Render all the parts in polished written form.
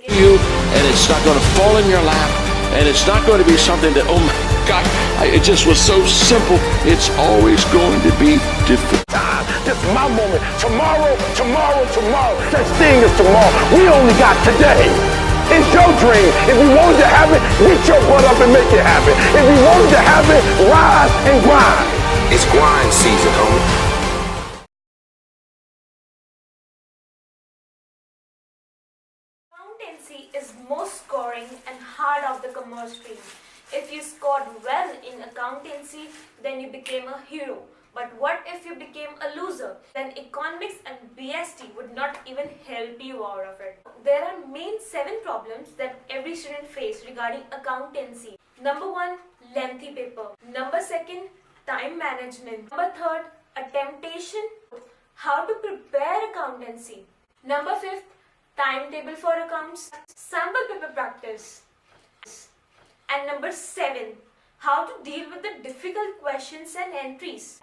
you, and it's not going to fall in your lap, and it's not going to be something that, oh my God, it just was so simple. It's always going to be different. This is my moment. Tomorrow. Such thing as tomorrow. We only got today. It's your dream. If you wanted to have it, get your butt up and make it happen. If you wanted to have it, rise and grind. It's grind season, homie. Accountancy is most scoring and hard of the commerce stream. If you scored well in accountancy, then you became a hero. But what if you became a loser? Then economics and BST would not even help you out of it. There are main 7 problems that every student face regarding accountancy. Number 1, lengthy paper. Number 2, time management. Number 3, attemptation. How to prepare accountancy. Number 5, timetable for accounts. Sample paper practice. And number 7, how to deal with the difficult questions and entries.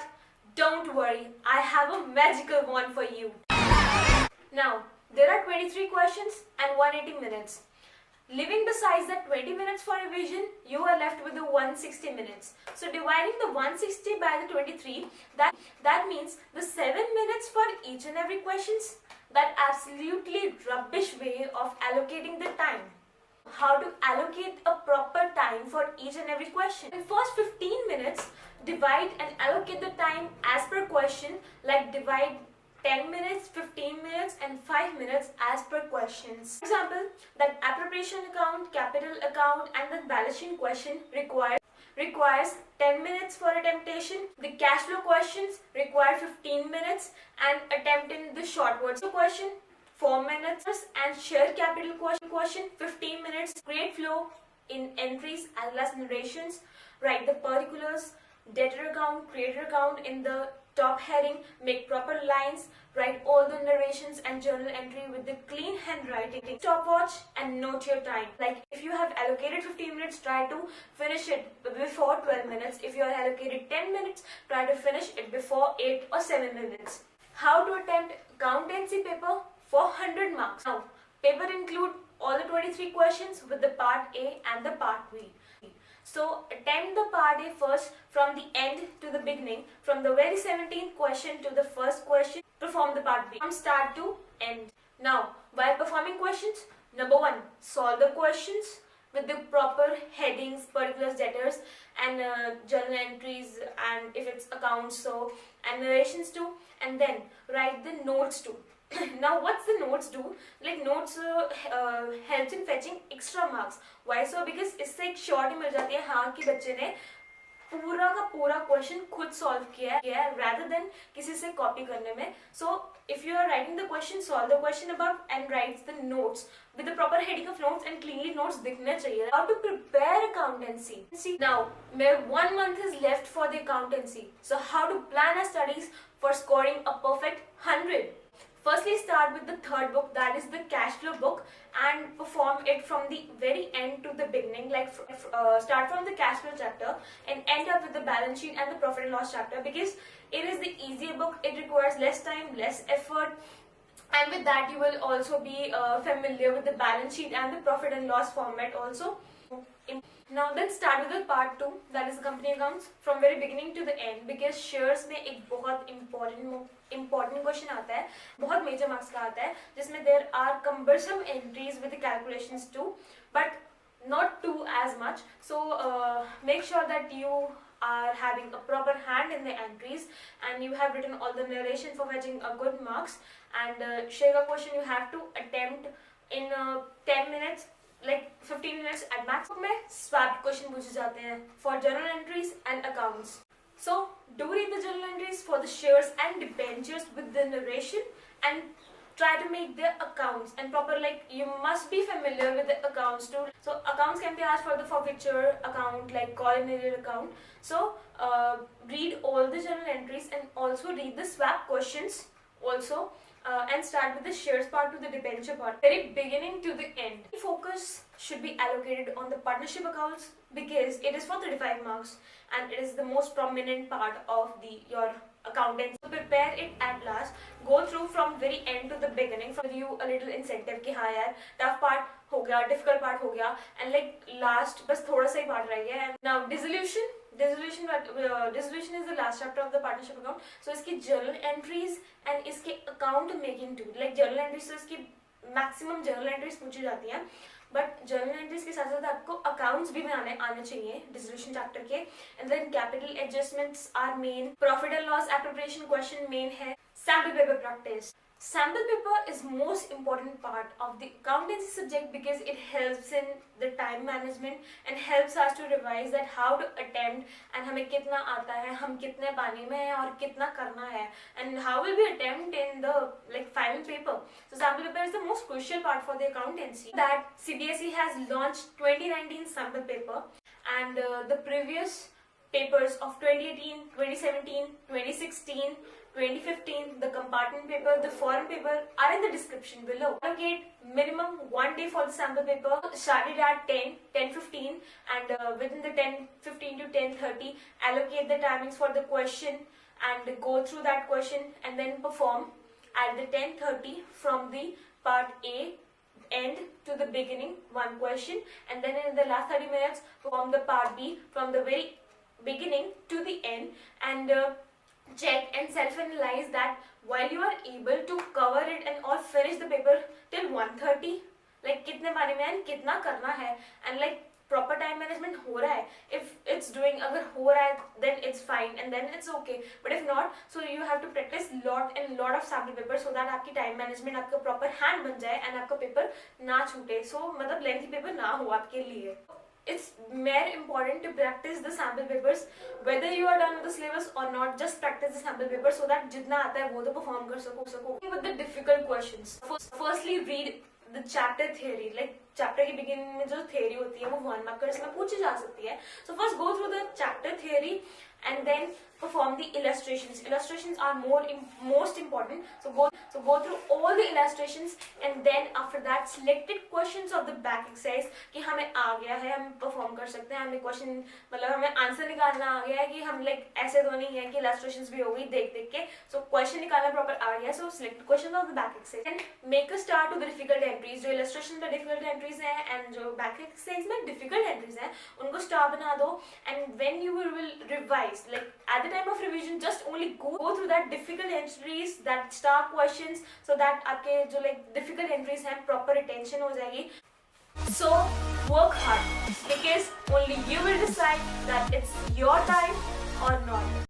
Don't worry, I have a magical wand for you. Now, there are 23 questions and 180 minutes. Leaving besides that 20 minutes for revision, you are left with the 160 minutes. So dividing the 160 by the 23, that means the 7 minutes for each and every questions. That absolutely rubbish way of allocating the time. How to allocate a proper time for each and every question. In first 15 minutes, divide and allocate the time as per question, like divide 10 minutes, 15 minutes and 5 minutes as per questions. For example, that appropriation account, capital account and the balance sheet question requires 10 minutes for attemptation. The cash flow questions require 15 minutes and attempt in the short words question 4 minutes and share capital question 15 minutes. Create flow in entries as well as narrations. Write the particulars, debtor account, creditor account in the top heading. Make proper lines. Write all the narrations and journal entry with the clean handwriting. Stopwatch and note your time. Like if you have allocated 15 minutes, try to finish it before 12 minutes. If you are allocated 10 minutes, try to finish it before 8 or 7 minutes. How to attempt accountancy paper for 100 marks. Now, paper include all the 23 questions with the part A and the part B. So, attempt the part A first from the end to the beginning, from the very 17th question to the first question. Perform the part B from start to end. Now, while performing questions, number 1, solve the questions with the proper headings, particulars, debtors and journal entries, and if it's accounts, so and narrations too, and then write the notes too. Now what's the notes do? Like notes helps in fetching extra marks. Why so? Because इससे एक short ही मिल जाती है हाँ कि बच्चे ने पूरा का पूरा क्वेश्चन खुद सॉल्व किया है rather than किसी से कॉपी करने में. So if you are writing the question, solve the question above and write the notes with the proper heading of notes and cleanly notes दिखने चाहिए. How to prepare accountancy? Now, 1 month is left for the accountancy. So how to plan our studies for scoring a perfect 100? Firstly, start with the third book, that is the cash flow book, and perform it from the very end to the beginning. Like start from the cash flow chapter and end up with the balance sheet and the profit and loss chapter, because it is the easier book. It requires less time, less effort, and with that you will also be familiar with the balance sheet and the profit and loss format also. Now then start with the part 2, that is the company accounts, from very beginning to the end, because shares में एक बहुत important question आता है, बहुत major marks का आता है, जिसमें there are cumbersome entries with the calculations too, but not too as much. So make sure that you are having a proper hand in the entries and you have written all the narration for fetching a good marks. And share question you have to attempt in 10 minutes, like 15 minutes at max. में swapped question पूछे जाते हैं for journal entries and accounts. So do read the journal entries for the shares and debentures with the narration and try to make the accounts and proper, like you must be familiar with the accounts too. So accounts can be asked for the forfeiture account, like coordinated account. So read all the journal entries and also read the swap questions also. And start with the shares part to the debenture part, very beginning to the end. Focus should be allocated on the partnership accounts because it is for 35 marks and it is the most prominent part of your accountants. So prepare it at last, go through from very end to the beginning, from you a little incentive कि हाँ यार tough part हो गया, difficult part हो गया, and like last बस थोड़ा सा ही part रह गया. And now dissolution is the last chapter of the partnership account. So इसकी journal entries and इसके account making too, like journal entries तो इसकी maximum journal entries पूछी जाती हैं, बट जर्नल एंट्रीज के साथ साथ आपको अकाउंट्स भी बनाने आने चाहिए डिसोल्यूशन चैप्टर के. And then capital adjustments are main, profit and loss appropriation question main है, sample paper practice. Sample paper is most important part of the accountancy subject because it helps in the time management and helps us to revise that how to attempt and हमें कितना आता है, हम कितने पानी में हैं और कितना करना है, and how will we attempt in the like final paper. So sample paper is the most crucial part for the accountancy. That Cbse has launched 2019 sample paper, and the previous papers of 2018, 2017, 2016, 2015, the compartment paper, the forum paper are in the description below. Allocate minimum 1 day for the sample paper, started at 10:15, and within the 10:15 to 10:30, allocate the timings for the question and go through that question and then perform at the 10:30 from the part A end to the beginning one question, and then in the last 30 minutes perform the part B from the very beginning to the end, and check and self-analyze that while you are able to cover it and all finish the paper till 1:30, like कितने बारे में and कितना करना है, and like proper time management हो रहा है. If it's doing, अगर हो रहा है then it's fine and then it's okay, but if not, so you have to practice lot of sample paper so that आपकी time management आपका proper hand बन जाए and आपका paper ना छूटे, so मतलब lengthy paper ना हो आपके लिए. It's more important to practice the sample papers whether you are done with the syllabus or not. Just practice the sample paper so that जितना आता है वो तो perform कर सको. With the difficult questions, firstly read the chapter theory. Like chapter के beginning में जो theory होती है वो 1 mark इसमें पूछी जा सकती है. So first go through the chapter theory and then perform the illustrations. Illustrations are most important. So go through all the illustrations and then after that selected questions of the back exercise कि हमें आ गया है, हम perform कर सकते हैं, हमें question मतलब हमें आंसर निकालना आ गया है कि हम like ऐसे तो नहीं है कि illustrations भी हो गई देख के. So question निकालना proper आ गया, so select questions of the back exercise and make a start to the difficult entries. जो illustration में difficult entries हैं and जो back exercise में difficult entries हैं उनको star बना दो, and when you will revise, like at the time of revision just only go through that difficult entries, that star questions, so that आपके जो like difficult entries हैं proper retention हो जाएगी. So work hard because only you will decide that it's your time or not.